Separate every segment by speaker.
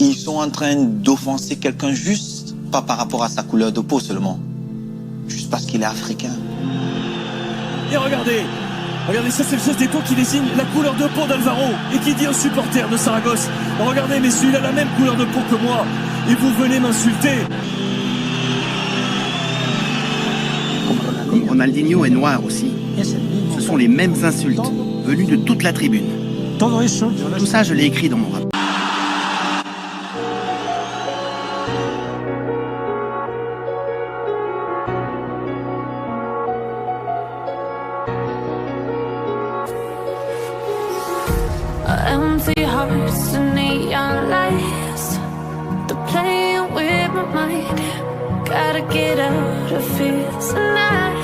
Speaker 1: Ils sont en train d'offenser quelqu'un juste, pas par rapport à sa couleur de peau seulement, juste parce qu'il est africain.
Speaker 2: Et regardez, ça c'est le geste d'étau qui désigne la couleur de peau d'Alvaro et qui dit un supporter de Saragosse. Regardez messieurs, il a la même couleur de peau que moi et vous venez m'insulter.
Speaker 3: Ronaldinho est noir aussi. Ce sont les mêmes insultes, venues de toute la tribune. Tout ça, je l'ai écrit dans mon rapport.
Speaker 4: Empty hearts and neon lights, they're playing with my mind. Gotta get out of here tonight.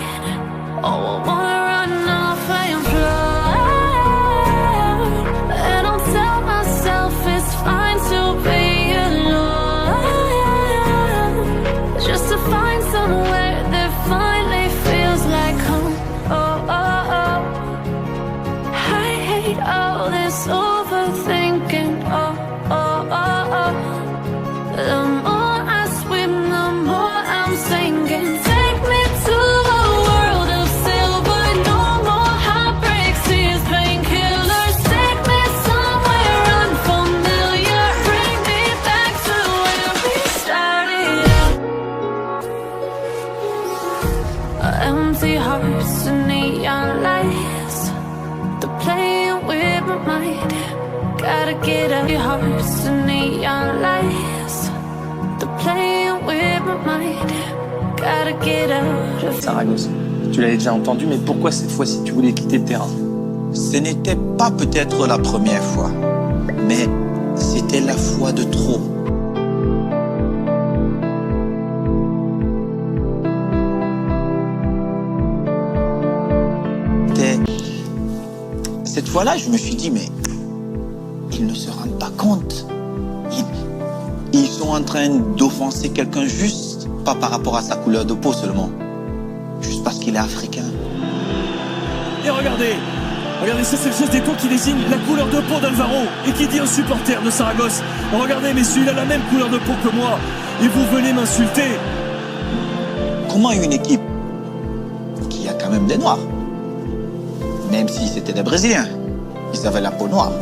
Speaker 4: Oh, I wanna run off and fly, and I'll tell myself it's fine to be alone, just to find somewhere that finally feels like home. Oh, oh, oh. I hate all this overthinking. Oh, oh, oh, oh. The more I swim, the more I'm sinking. Take me to a world of silver. No more heartbreaks, tears, painkillers. Take me somewhere unfamiliar. Bring me back to where we started. Empty hearts and neon lights, they're playing with my mind. Gotta get out of hearts and neon lights, they're playing with my mind. Gotta get out of
Speaker 5: Saragosse, tu l'avais déjà entendu, mais pourquoi cette fois-ci tu voulais quitter le terrain?
Speaker 1: Ce n'était pas peut-être la première fois, mais c'était la fois de trop. Cette fois-là, je me suis dit, mais ils ne se rendent pas compte. Ils sont en train d'offenser quelqu'un juste, pas par rapport à sa couleur de peau seulement, juste parce qu'il est africain.
Speaker 2: Et regardez, ça c'est le geste d'étau qui désigne la couleur de peau d'Alvaro et qui dit un supporter de Saragosse. Regardez messieurs, il a la même couleur de peau que moi et vous venez m'insulter.
Speaker 1: Comment une équipe qui a quand même des Noirs, même si c'était des Brésiliens, ils avaient la peau noire,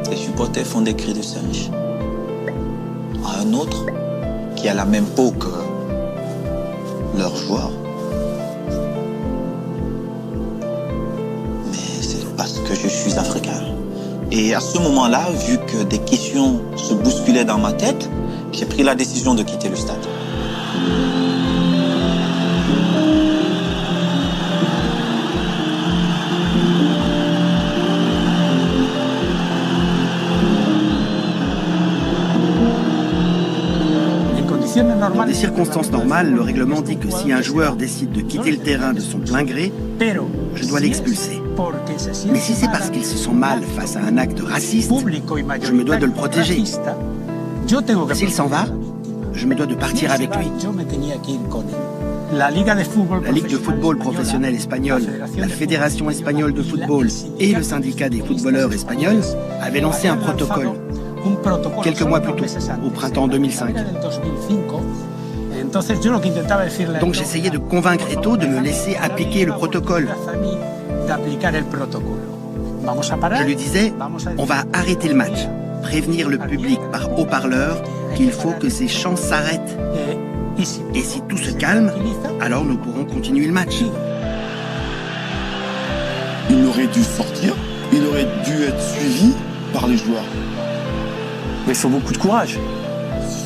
Speaker 1: les supporters font des cris de singe à un autre qui a la même peau que leur joueur. Mais c'est parce que je suis africain. Et à ce moment-là, vu que des questions se bousculaient dans ma tête, j'ai pris la décision de quitter le stade.
Speaker 3: Dans des circonstances normales, le règlement dit que si un joueur décide de quitter le terrain de son plein gré, je dois l'expulser. Mais si c'est parce qu'il se sent mal face à un acte raciste, je me dois de le protéger. S'il s'en va, je me dois de partir avec lui. La Ligue de football professionnel espagnole, la Fédération espagnole de football et le syndicat des footballeurs espagnols avaient lancé un protocole quelques mois plus tôt, au printemps 2005. Donc j'essayais de convaincre Eto'o de me laisser appliquer le protocole. Je lui disais, on va arrêter le match, prévenir le public par haut-parleur qu'il faut que ces chants s'arrêtent. Et si tout se calme, alors nous pourrons continuer le match.
Speaker 6: Il aurait dû sortir, il aurait dû être suivi par les joueurs.
Speaker 5: Mais il faut beaucoup de courage.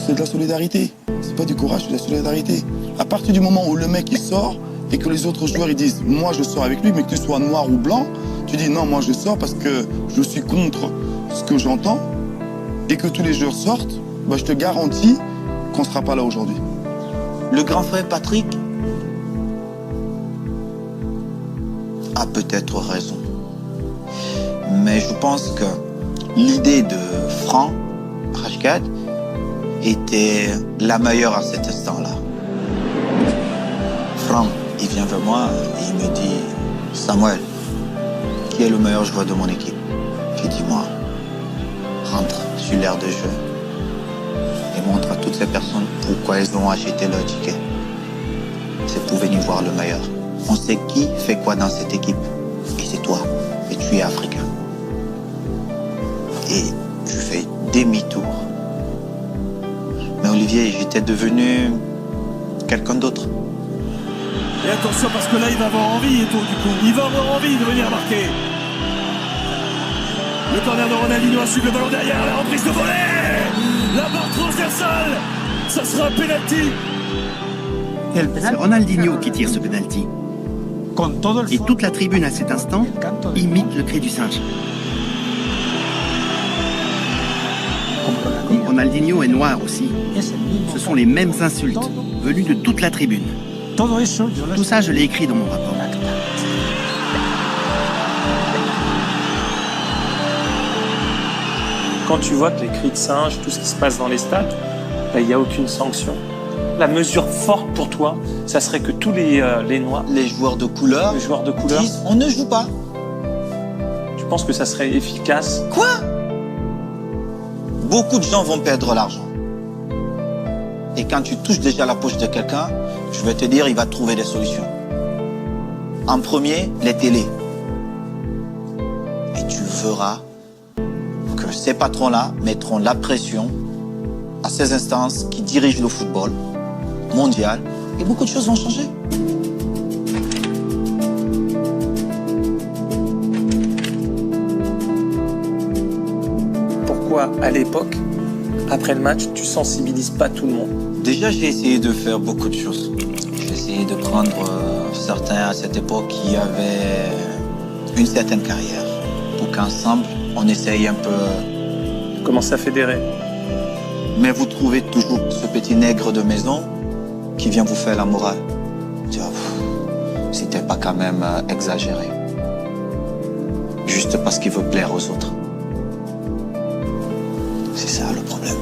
Speaker 6: C'est de la solidarité. C'est pas du courage, c'est de la solidarité. À partir du moment où le mec il sort et que les autres joueurs ils disent moi je sors avec lui, mais que tu sois noir ou blanc, tu dis non, moi je sors parce que je suis contre ce que j'entends, et que tous les joueurs sortent, bah, je te garantis qu'on ne sera pas là aujourd'hui.
Speaker 1: Le grand frère Patrick a peut-être raison. Mais je pense que l'idée de Franck Rajgad était la meilleure à cet instant-là. Franck, il vient vers moi et il me dit « Samuel, qui est le meilleur joueur de mon équipe ?» J'ai dit « Moi, rentre sur l'aire de jeu et montre à toutes ces personnes pourquoi elles ont acheté leur ticket. C'est pour venir voir le meilleur. On sait qui fait quoi dans cette équipe. Et c'est toi. Et tu es africain. Et tu fais demi-tour. Mais Olivier, j'étais devenu quelqu'un d'autre.
Speaker 2: Et attention parce que là il va avoir envie et tout du coup. Il va avoir envie de venir marquer. Le corner de Ronaldinho a suivi le ballon derrière, la reprise de volée. La barre transversale. Ça sera un penalty.
Speaker 3: C'est Ronaldinho qui tire ce penalty. Et toute la tribune à cet instant imite le cri du singe. Comme Ronaldinho est noir aussi, ce sont les mêmes insultes venues de toute la tribune. Tout ça, je l'ai écrit dans mon rapport.
Speaker 5: Quand tu vois que les cris de singe, tout ce qui se passe dans les stades, il n'y a aucune sanction. La mesure forte pour toi, ça serait que tous les Noirs,
Speaker 1: Les joueurs de couleur, disent on ne joue pas.
Speaker 5: tu penses que ça serait efficace?
Speaker 1: Quoi? Beaucoup de gens vont perdre l'argent. Et quand tu touches déjà la poche de quelqu'un, je vais te dire, il va trouver des solutions. En premier, les télés. Et tu verras que ces patrons-là mettront la pression à ces instances qui dirigent le football mondial et beaucoup de choses vont changer.
Speaker 5: Pourquoi, à l'époque, après le match, tu sensibilises pas tout le monde?
Speaker 1: Déjà, j'ai essayé de faire beaucoup de choses. J'ai essayé de prendre certains à cette époque qui avaient une certaine carrière pour qu'ensemble, on essaye un peu.
Speaker 5: Commence à fédérer.
Speaker 1: Mais vous trouvez toujours ce petit nègre de maison qui vient vous faire la morale. C'était pas quand même exagéré. Juste parce qu'il veut plaire aux autres. C'est ça le problème.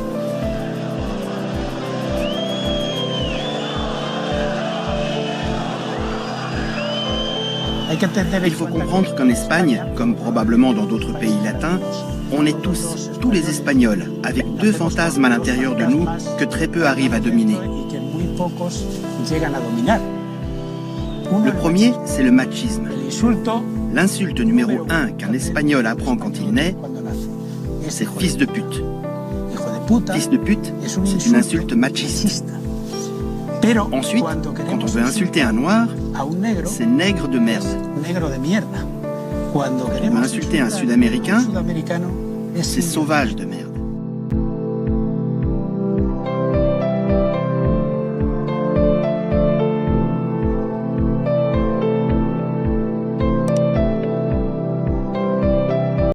Speaker 3: Il faut comprendre qu'en Espagne, comme probablement dans d'autres pays latins, on est tous les Espagnols, avec deux fantasmes à l'intérieur de nous que très peu arrivent à dominer. Le premier, c'est le machisme. L'insulte numéro 1 qu'un Espagnol apprend quand il naît, c'est fils de pute. Fils de pute, c'est une insulte machiste. Ensuite, quand on veut insulter un noir, c'est nègre de merde. Quand on veut insulter un Sud-Américain, c'est sauvage de merde.